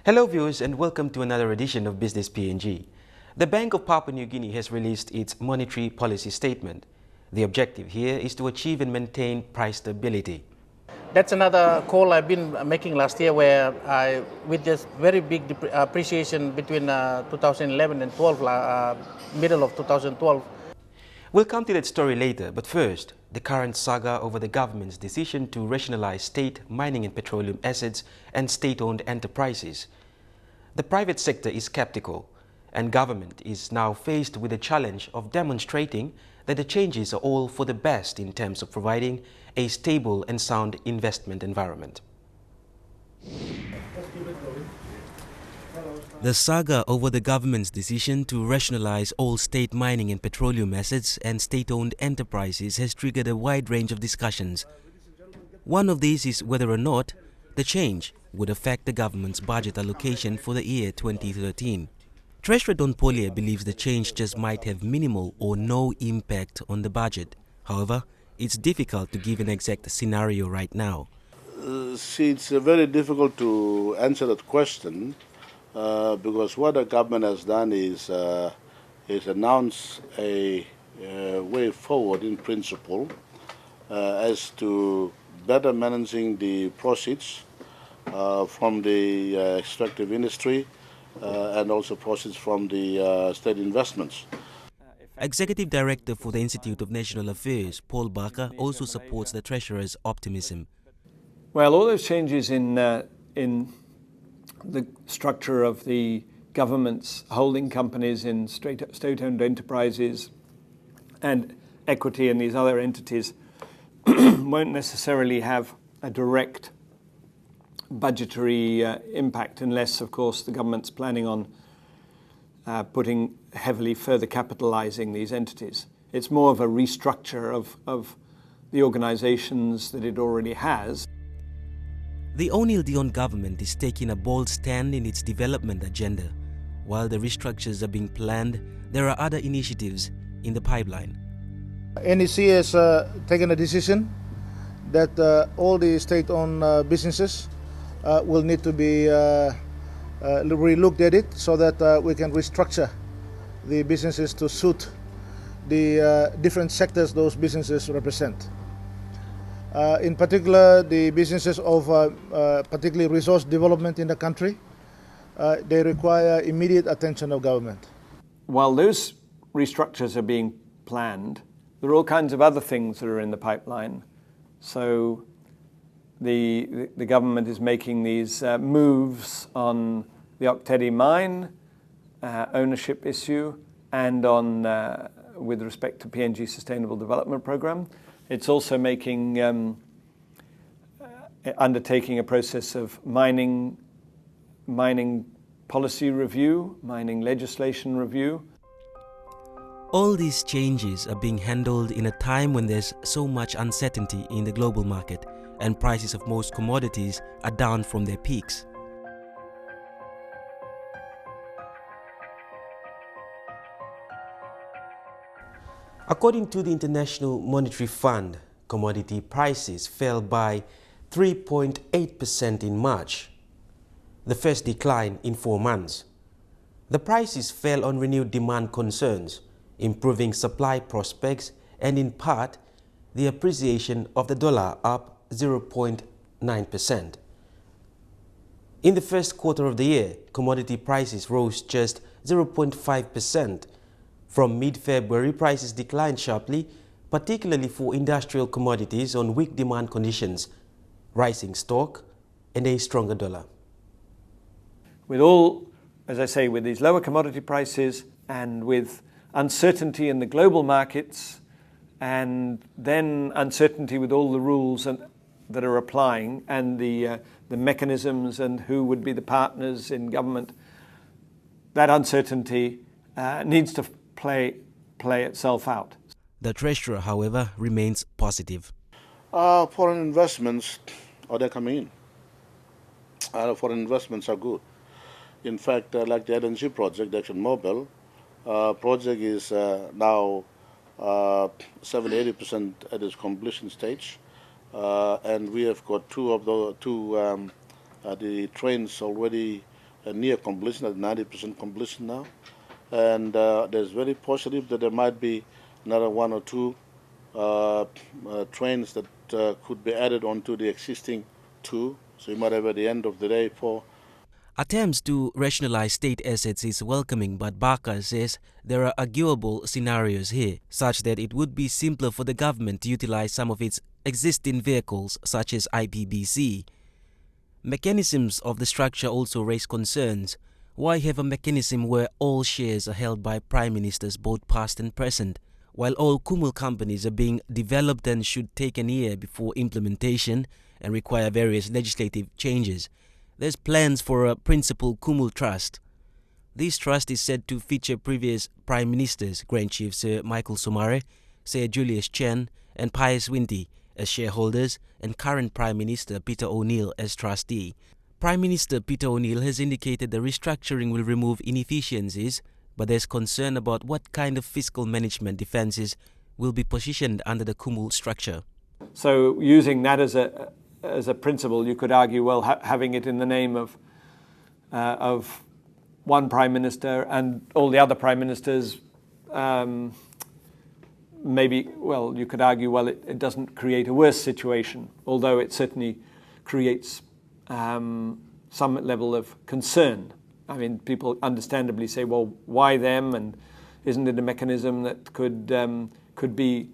Hello viewers and welcome to another edition of Business PNG. The Bank of Papua New Guinea has released its monetary policy statement. The objective here is to achieve and maintain price stability. That's another call I've been making last year where I witnessed very big appreciation between 2011 and 12, middle of 2012. We'll come to that story later, but first, the current saga over the government's decision to rationalize state mining and petroleum assets and state-owned enterprises. The private sector is skeptical, and government is now faced with the challenge of demonstrating that the changes are all for the best in terms of providing a stable and sound investment environment. The saga over the government's decision to rationalize all state mining and petroleum assets and state-owned enterprises has triggered a wide range of discussions. One of these is whether or not the change would affect the government's budget allocation for the year 2013. Treasurer Don Polia believes the change just might have minimal or no impact on the budget. However, it's difficult to give an exact scenario right now. It's very difficult to answer that question because what the government has done is announce a way forward in principle as to better managing the proceeds from the extractive industry and also proceeds from the state investments. Executive Director for the Institute of National Affairs, Paul Barker, also supports the Treasurer's optimism. Well, all those changes in the structure of the government's holding companies in state-owned enterprises and equity in these other entities won't necessarily have a direct budgetary impact unless, of course, the government's planning on putting heavily further capitalizing these entities. It's more of a restructure of the organizations that it already has. The O'Neill Dion government is taking a bold stand in its development agenda. While the restructures are being planned, there are other initiatives in the pipeline. NEC has taken a decision that all the state-owned businesses will need to be re-looked at it so that we can restructure the businesses to suit the different sectors those businesses represent. In particular, the businesses of particularly resource development in the country, they require immediate attention of government. While those restructures are being planned, there are all kinds of other things that are in the pipeline. So the government is making these moves on the Oktedi mine ownership issue and on with respect to PNG Sustainable Development Program. It's also making undertaking a process of mining policy review, mining legislation review. All these changes are being handled in a time when there's so much uncertainty in the global market and prices of most commodities are down from their peaks. According to the International Monetary Fund, commodity prices fell by 3.8% in March, the first decline in 4 months. The prices fell on renewed demand concerns, improving supply prospects, and in part, the appreciation of the dollar up 0.9%. In the first quarter of the year, commodity prices rose just 0.5%. From mid-February, prices declined sharply, particularly for industrial commodities on weak demand conditions, rising stock, and a stronger dollar. With all, as I say, with these lower commodity prices and with uncertainty in the global markets and then uncertainty with all the rules that are applying and the mechanisms and who would be the partners in government, that uncertainty needs to play itself out. The Treasurer, however, remains positive. Foreign investments, they're coming in. Foreign investments are good. In fact, like the LNG project, the ExxonMobil project is now 70-80% at its completion stage, and we have got the trains already near completion, at 90% completion now. And there's very positive that there might be another one or two trains that could be added onto the existing two. So you might have at the end of the day 4. Attempts to rationalize state assets is welcoming, but Bakar says there are arguable scenarios here, such that it would be simpler for the government to utilize some of its existing vehicles, such as IPBC. Mechanisms of the structure also raise concerns. Why have a mechanism where all shares are held by prime ministers, both past and present, while all Kumul companies are being developed and should take an year before implementation and require various legislative changes? There's plans for a principal Kumul trust. This trust is said to feature previous prime ministers, Grand Chief Sir Michael Somare, Sir Julius Chen, and Pius Winty as shareholders, and current Prime Minister Peter O'Neill as trustee. Prime Minister Peter O'Neill has indicated the restructuring will remove inefficiencies, but there's concern about what kind of fiscal management defences will be positioned under the Kumul structure. So using that as a principle, you could argue, well, having it in the name of one prime minister and all the other prime ministers, maybe, well, you could argue, well, it doesn't create a worse situation, although it certainly creates some level of concern. I mean, people understandably say, well, why them? And isn't it a mechanism that could be,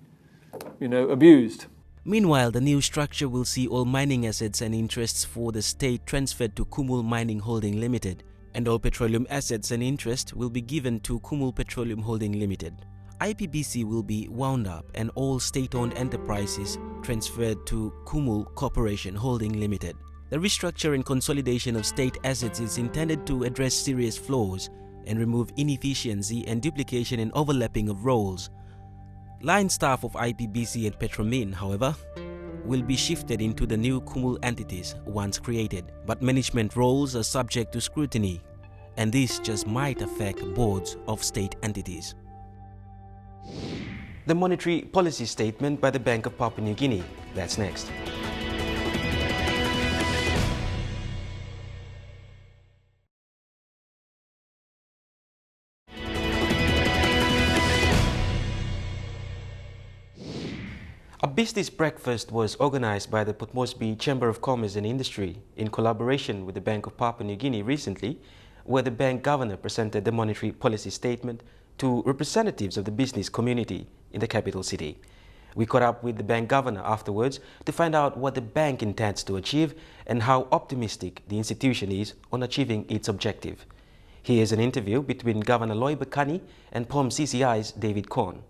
abused? Meanwhile, the new structure will see all mining assets and interests for the state transferred to Kumul Mining Holding Limited, and all petroleum assets and interest will be given to Kumul Petroleum Holding Limited. IPBC will be wound up and all state-owned enterprises transferred to Kumul Corporation Holding Limited. The restructure and consolidation of state assets is intended to address serious flaws and remove inefficiency and duplication and overlapping of roles. Line staff of IPBC and Petromin, however, will be shifted into the new Kumul entities once created, but management roles are subject to scrutiny, and this just might affect boards of state entities. The monetary policy statement by the Bank of Papua New Guinea. That's next. A business breakfast was organized by the Port Moresby Chamber of Commerce and Industry in collaboration with the Bank of Papua New Guinea recently, where the bank governor presented the monetary policy statement to representatives of the business community in the capital city. We caught up with the bank governor afterwards to find out what the bank intends to achieve and how optimistic the institution is on achieving its objective. Here's an interview between Governor Loy Bakani and POM CCI's David Korn.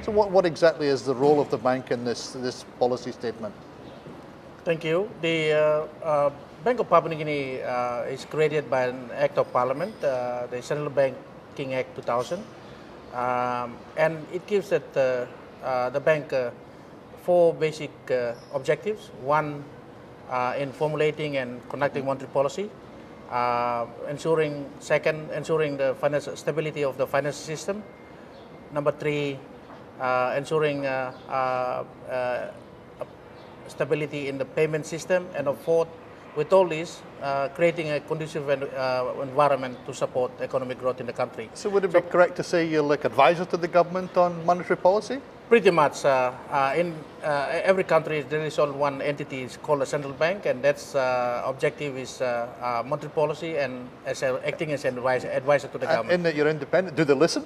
So what exactly is the role of the bank in this policy statement? Thank you. The Bank of Papua New Guinea is created by an Act of Parliament, the Central Banking Act 2000, and it gives the bank 4 basic objectives. One, in formulating and conducting monetary policy, ensuring the financial stability of the financial system. Number 3, ensuring stability in the payment system. And 4th, with all this, creating a conducive environment to support economic growth in the country. So would it be correct to say you're like advisor to the government on monetary policy? Pretty much. In every country, there is only one entity called a central bank, and that's objective is monetary policy and acting as an advisor to the government. In that you're independent, do they listen?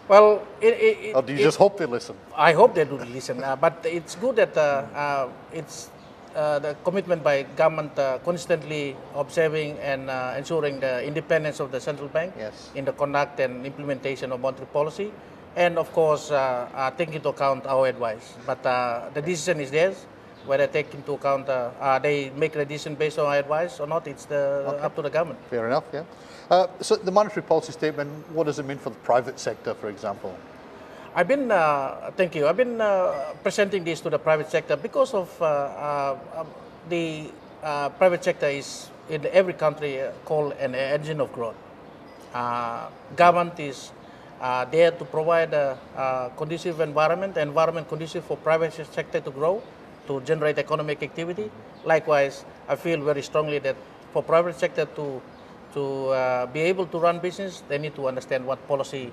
Well, or do you just hope they listen? I hope they do listen, but it's good that it's the commitment by government constantly observing and ensuring the independence of the central bank in the conduct and implementation of monetary policy, and of course take into account our advice. But the decision is theirs. Whether they take into account, they make a decision based on our advice or not, it's up to the government. Fair enough, yeah. So the monetary policy statement, what does it mean for the private sector, for example? I've been, thank you, I've been presenting this to the private sector because of the private sector is in every country called an engine of growth. Government is there to provide a conducive environment conducive for private sector to grow, to generate economic activity. Likewise, I feel very strongly that for private sector to be able to run business, they need to understand what policy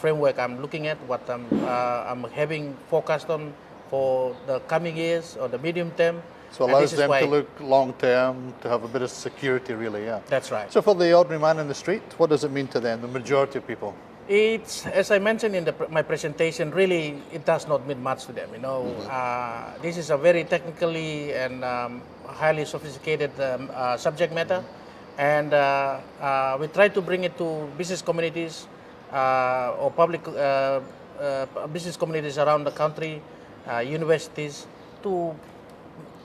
framework I'm looking at, what I'm having forecast on for the coming years or the medium term. So it allows them to look long term, to have a bit of security, really, yeah. That's right. So for the ordinary man in the street, what does it mean to them, the majority of people? It's, as I mentioned in my presentation, really it does not mean much to them. You know, this is a very technically and highly sophisticated subject matter, and we try to bring it to business communities or public business communities around the country, universities, to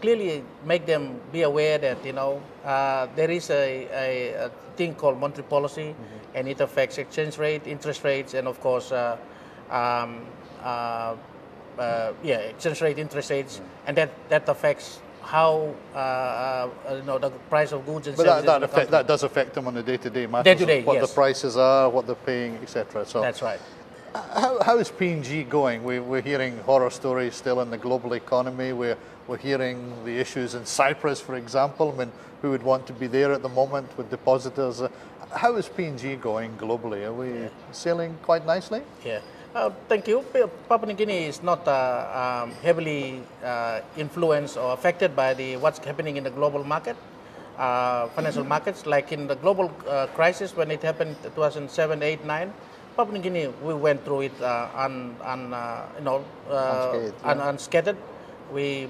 clearly make them be aware that, you know, there is a thing called monetary policy, and it affects exchange rate, interest rates, and of course, exchange rate, interest rates, and that affects how you know, the price of goods and services. But that does affect them on a day-to-day matters. Day-to-day, what yes. the prices are, what they're paying, etc. So that's right. How is PNG going? We're hearing horror stories still in the global economy. We're hearing the issues in Cyprus, for example. I mean, who would want to be there at the moment with depositors? How is PNG going globally? Are we sailing quite nicely? Yeah. Thank you. Papua New Guinea is not heavily influenced or affected by what's happening in the global market, financial markets. Like in the global crisis when it happened 2007, 8, 9, Papua New Guinea, we went through it unscathed.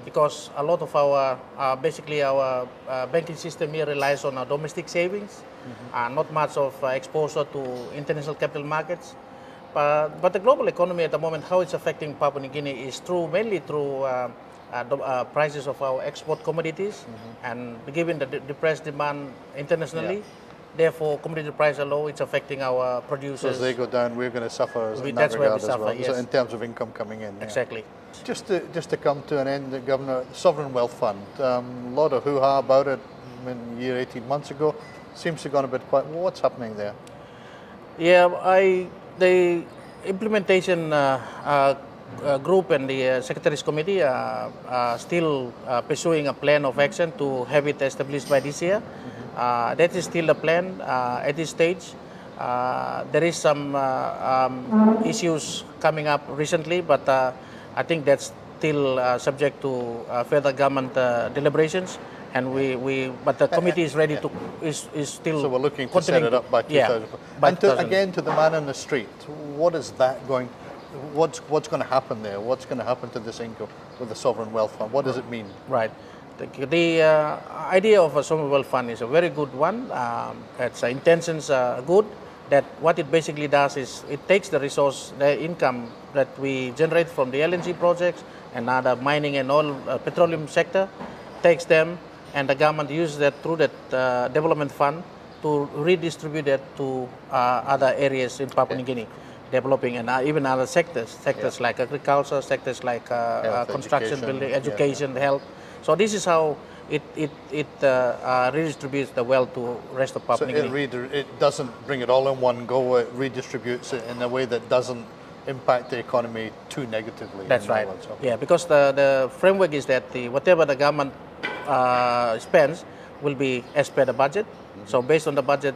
Because a lot of our basically our banking system here relies on our domestic savings, not much of exposure to international capital markets. But the global economy at the moment, how it's affecting Papua New Guinea is mainly through prices of our export commodities, and given the depressed demand internationally, therefore commodity prices are low. It's affecting our producers. So as they go down, we're going to suffer in that that's regard where we suffer, well. yes. So in terms of income coming in. Exactly. Yeah. Just to come to an end, Governor, Sovereign Wealth Fund. A lot of hoo-ha about it a year, 18 months ago. Seems to have gone a bit quiet. What's happening there? Yeah, the implementation group and the Secretaries Committee are still pursuing a plan of action to have it established by this year. That is still the plan at this stage. There is some issues coming up recently, but I think that's still subject to further government deliberations. And but the committee is ready to is still. So we're looking to set it up by 2000. And again, to the man in the street, what is that going? What's going to happen there? What's going to happen to this income with the Sovereign Wealth Fund? What does it mean? Right. The idea of a sovereign wealth fund is a very good one. Its intentions are good. That what it basically does is it takes the resource, the income that we generate from the LNG projects and other mining and oil petroleum sector, takes them, and the government uses that through that development fund to redistribute it to other areas in Papua New Guinea, developing, and even other sectors like agriculture, sectors like construction, building, education, health. So this is how it redistributes the wealth to rest of Papua New Guinea. So it doesn't bring it all in one go. It redistributes it in a way that doesn't impact the economy too negatively. That's right. Yeah, because the framework is that whatever the government spends will be as per the budget. So based on the budget,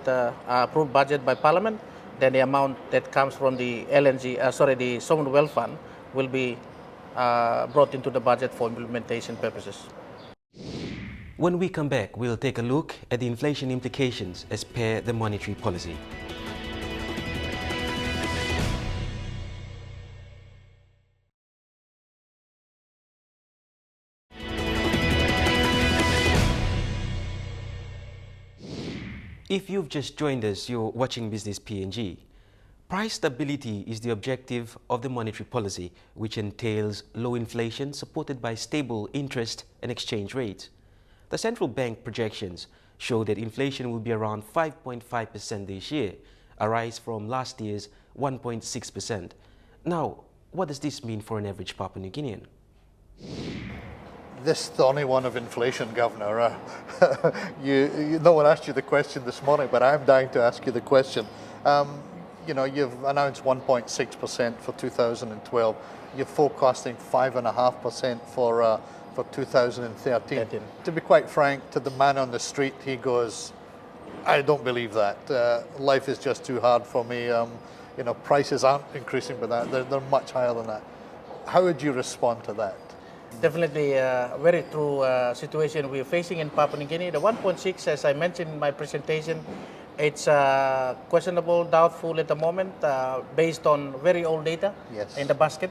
approved budget by Parliament, then the amount that comes from the the Sovereign Wealth Fund will be brought into the budget for implementation purposes. When we come back, we'll take a look at the inflation implications as per the monetary policy. If you've just joined us, you're watching Business PNG. Price stability is the objective of the monetary policy, which entails low inflation supported by stable interest and exchange rates. The central bank projections show that inflation will be around 5.5% this year, a rise from last year's 1.6%. Now, what does this mean for an average Papua New Guinean? This thorny one of inflation, Governor. No one asked you the question this morning, but I'm dying to ask you the question. You know, you've announced 1.6% for 2012. You're forecasting 5.5% for for 2013. 13. To be quite frank, to the man on the street, he goes, I don't believe that. Life is just too hard for me. Prices aren't increasing by that. They're much higher than that. How would you respond to that? Definitely a very true situation we're facing in Papua New Guinea. The 1.6, as I mentioned in my presentation, it's questionable, doubtful at the moment, based on very old data in the basket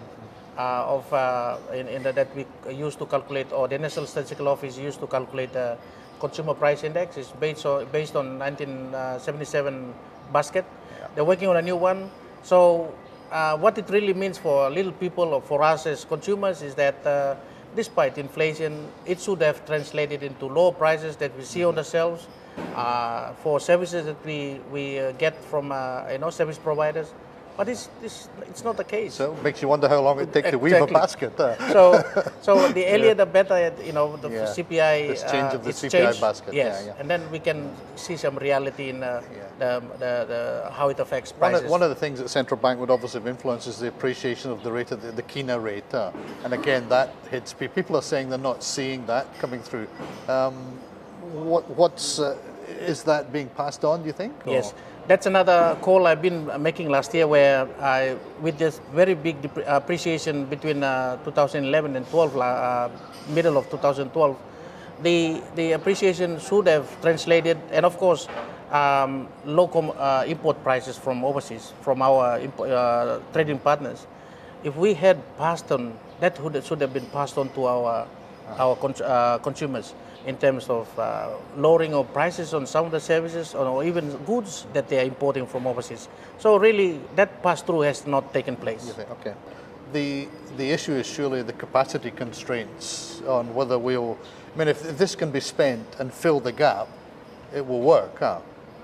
that we use to calculate, or the National Statistical Office used to calculate the Consumer Price Index. It's based on 1977 basket. Yeah. They're working on a new one. So what it really means for little people or for us as consumers is that despite inflation, it should have translated into lower prices that we see on the shelves for services that we get from service providers. But it's not the case. So it makes you wonder how long it takes to weave a basket. So the earlier the better. The CPI. This change of the CPI changed, basket. Yes, Yeah. and then we can see some reality in the how it affects prices. One of the things that central bank would obviously have influenced is the appreciation of the rate of the Kina rate, and again that hits people. People are saying they're not seeing that coming through. Is that being passed on, do you think? Or? Yes, that's another call I've been making last year, where with this very big appreciation between 2011 and 12, middle of 2012, the appreciation should have translated, and of course, local import prices from overseas, from our trading partners. If we had passed on, that should have been passed on to our consumers, in terms of lowering of prices on some of the services or even goods that they are importing from overseas. So really, that pass-through has not taken place. Okay. The issue is surely the capacity constraints on whether we'll... I mean, if this can be spent and fill the gap, it will work,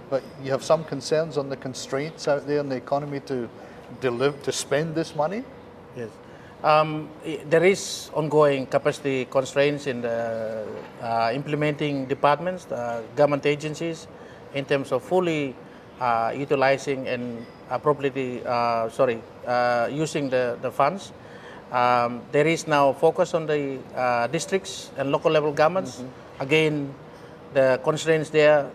but you have some concerns on the constraints out there in the economy to spend this money? Yes. There is ongoing capacity constraints in the implementing departments, government agencies, in terms of fully utilizing and appropriately, using the funds. There is now focus on the districts and local level governments. Mm-hmm. Again, the constraints there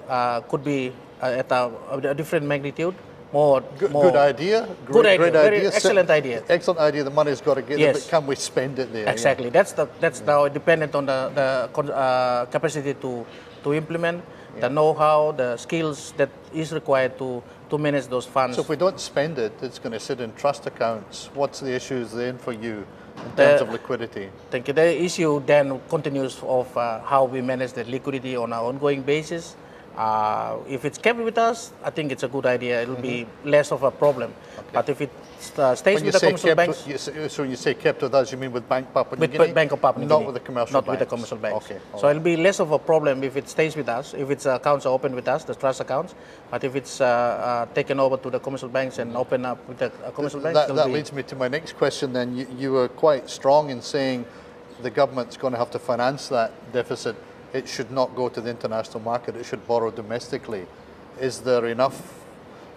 could be at a different magnitude. Good idea. Great idea. Very excellent idea. Excellent idea. The money's got to get there, but can we spend it there? Exactly. Yeah. That's now dependent on the capacity to implement, the know-how, the skills that is required to manage those funds. So if we don't spend it, it's going to sit in trust accounts. What's the issues then for you in terms of liquidity? Thank you. The issue then continues of how we manage the liquidity on an ongoing basis. If it's kept with us, I think it's a good idea. It'll be less of a problem. Okay. But if it stays with the commercial banks... So when you say kept with us, you mean with Bank Papua New Guinea? With Bank of Papua New Guinea. Not with the commercial banks. Not with the commercial banks. Okay. So it'll be less of a problem if it stays with us, if its accounts are open with us, the trust accounts. But if it's taken over to the commercial banks and open up with the commercial banks... That leads me to my next question then. You were quite strong in saying the government's going to have to finance that deficit. It should not go to the international market, it should borrow domestically. Is there enough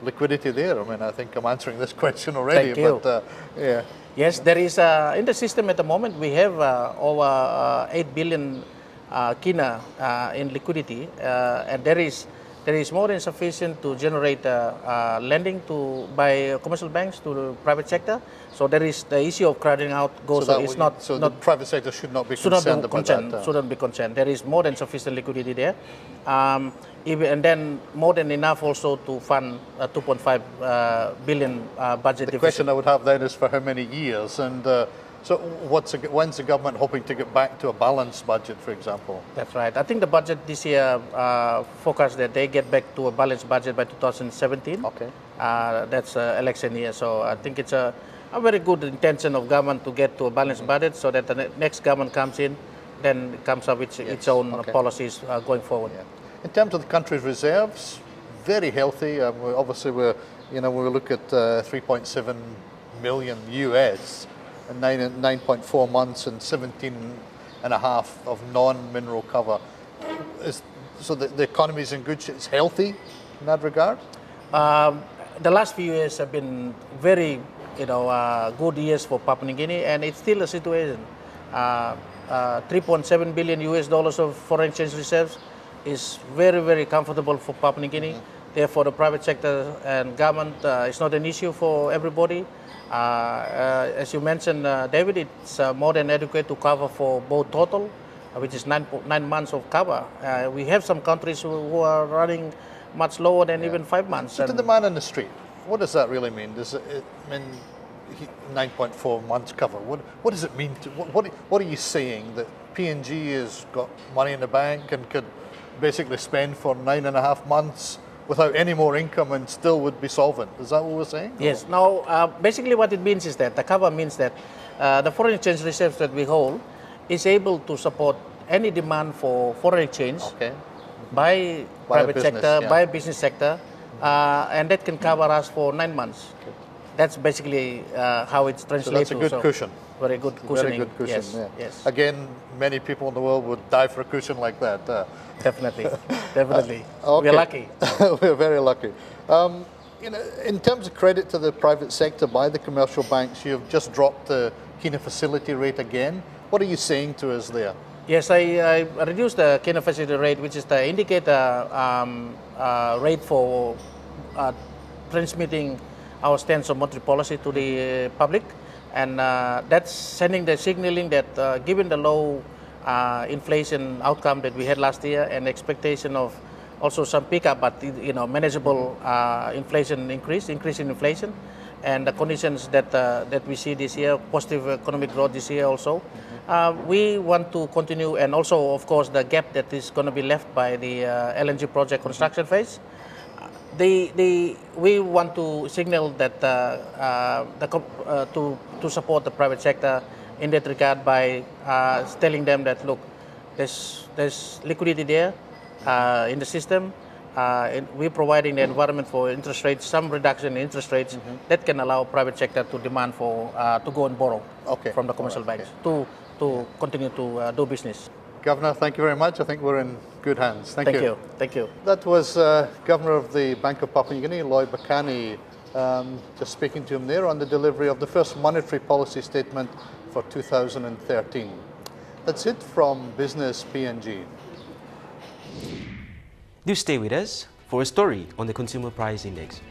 liquidity there? I mean, I think I'm answering this question already. Thank you. But yeah. Yes, there is, in the system at the moment, we have over 8 billion kina in liquidity, and there is more than sufficient to generate lending by commercial banks to the private sector. So there is the issue of crowding out goes. So the private sector should not be concerned about that. Shouldn't be concerned. There is more than sufficient liquidity there, and then more than enough also to fund a 2.5 billion budget deficit. The question I would have then is for how many years, and so when's the government hoping to get back to a balanced budget, for example? That's right. I think the budget this year forecast that they get back to a balanced budget by 2017. Okay. That's election year, so I think it's a very good intention of government to get to a balanced budget, so that the next government comes in, then it comes up with its own policies going forward. Yeah. In terms of the country's reserves, very healthy. Obviously, when we look at 3.7 million US, and 9.4 months and 17 and a half of non-mineral cover. So the economy is in good shape. It's healthy in that regard? The last few years have been very good years for Papua New Guinea, and it's still a situation. $3.7 billion of foreign exchange reserves is very, very comfortable for Papua New Guinea. Therefore, the private sector and government is not an issue for everybody. As you mentioned, David, it's more than adequate to cover for both total, which is 9 months of cover. We have some countries who are running much lower than even 5 months. So to the man in the street, what does that really mean? Does it mean 9.4 months cover? What does it mean? What are you saying? That PNG has got money in the bank and could basically spend for 9.5 months without any more income and still would be solvent? Is that what we're saying? Yes. Now, basically what it means is that the cover means that the foreign exchange reserves that we hold is able to support any demand for foreign exchange by private sector, by business sector, and that can cover us for 9 months. Okay. That's basically how it's translated. So that's a good cushion. Very good cushioning. Very good cushion, yes. yeah. Yes. Again, many people in the world would die for a cushion like that. Definitely, definitely. Okay. We're lucky. We're very lucky. In terms of credit to the private sector by the commercial banks, you've just dropped the Kina facility rate again. What are you saying to us there? Yes, I reduced the Kina facility rate, which is the indicator rate for transmitting our stance on monetary policy to the public. And that's sending the signaling that given the low inflation outcome that we had last year and expectation of also some pickup, but manageable increase in inflation, and the conditions that we see this year, positive economic growth this year also, we want to continue, and also of course the gap that is going to be left by the LNG project construction phase. We want to signal that to support the private sector in that regard by telling them that look, there's liquidity there in the system. We're providing the environment for interest rates, some reduction in interest rates that can allow private sector to demand for to go and borrow from the commercial banks to continue to do business. Governor, thank you very much. I think we're in good hands. Thank you. Thank you. That was Governor of the Bank of Papua New Guinea, Lloyd Bakani, just speaking to him there on the delivery of the first monetary policy statement for 2013. That's it from Business PNG. Do stay with us for a story on the Consumer Price Index.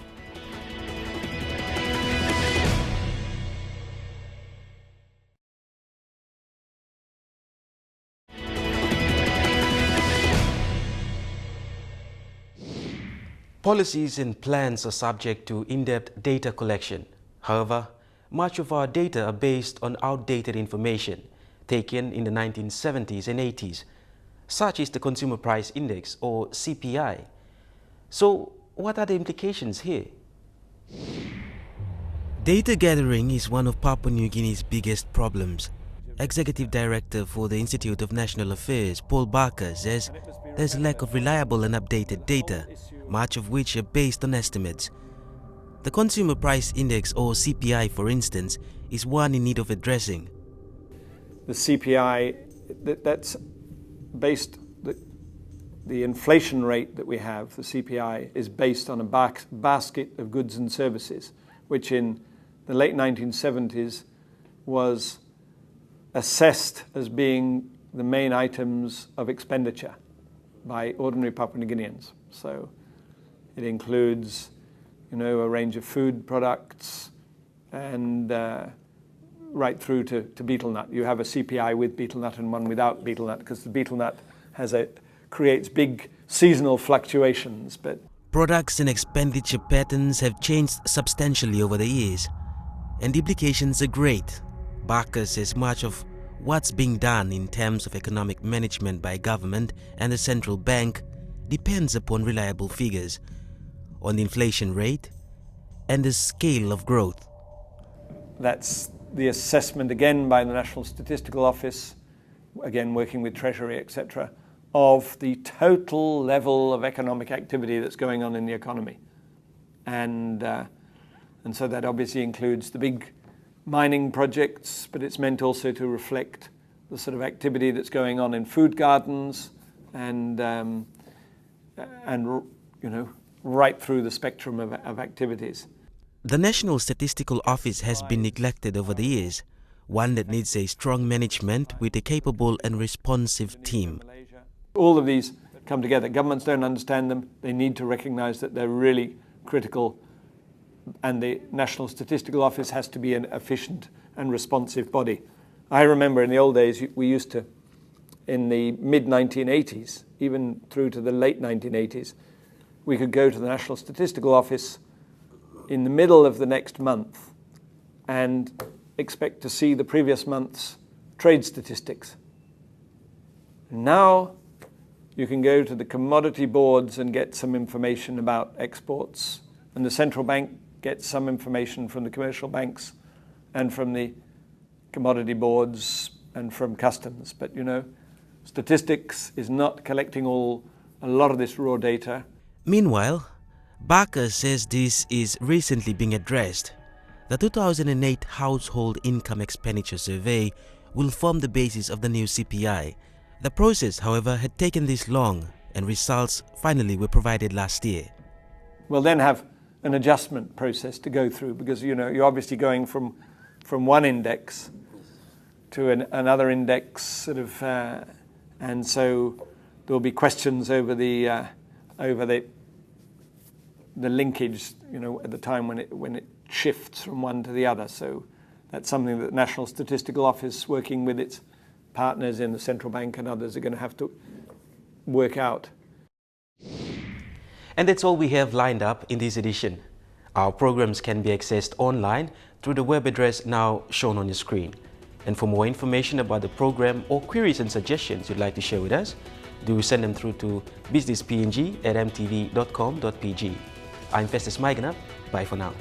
Policies and plans are subject to in-depth data collection. However, much of our data are based on outdated information taken in the 1970s and 80s. Such is the Consumer Price Index, or CPI. So, what are the implications here? Data gathering is one of Papua New Guinea's biggest problems. Executive Director for the Institute of National Affairs, Paul Barker, says there's a lack of reliable and updated data, much of which are based on estimates. The Consumer Price Index, or CPI, for instance, is one in need of addressing. The CPI, that's based, the inflation rate that we have, the CPI, is based on a basket of goods and services, which in the late 1970s was assessed as being the main items of expenditure by ordinary Papua New Guineans. So it includes, a range of food products and right through to betel nut. You have a CPI with betel nut and one without betel nut because the betel nut creates big seasonal fluctuations. But products and expenditure patterns have changed substantially over the years, and the implications are great. Barker says much of what's being done in terms of economic management by government and the central bank depends upon reliable figures on the inflation rate and the scale of growth. That's the assessment again by the National Statistical Office, again working with Treasury, etc., of the total level of economic activity that's going on in the economy. And so that obviously includes the big mining projects, but it's meant also to reflect the sort of activity that's going on in food gardens and right through the spectrum of activities. The National Statistical Office has been neglected over the years. one that needs a strong management with a capable and responsive team. All of these come together. Governments don't understand them. They need to recognize that they're really critical, and the National Statistical Office has to be an efficient and responsive body. I remember in the old days, we used to, in the mid-1980s, even through to the late 1980s, we could go to the National Statistical Office in the middle of the next month and expect to see the previous month's trade statistics. Now you can go to the commodity boards and get some information about exports, and the central bank gets some information from the commercial banks and from the commodity boards and from customs. But you know, statistics is not collecting a lot of this raw data. Meanwhile, Barker says this is recently being addressed. The 2008 Household Income Expenditure Survey will form the basis of the new CPI. The process, however, had taken this long, and results finally were provided last year. We'll then have an adjustment process to go through, because you know, you're obviously going from one index to another index, sort of, and so there will be questions over the linkage, you know, at the time when it shifts from one to the other. So that's something that the National Statistical Office, working with its partners in the central bank and others, are going to have to work out. And that's all we have lined up in this edition. Our programs can be accessed online through the web address now shown on your screen. And for more information about the program or queries and suggestions you'd like to share with us, do send them through to businesspng@mtv.com.pg. I'm Festus Maiganap. Bye for now.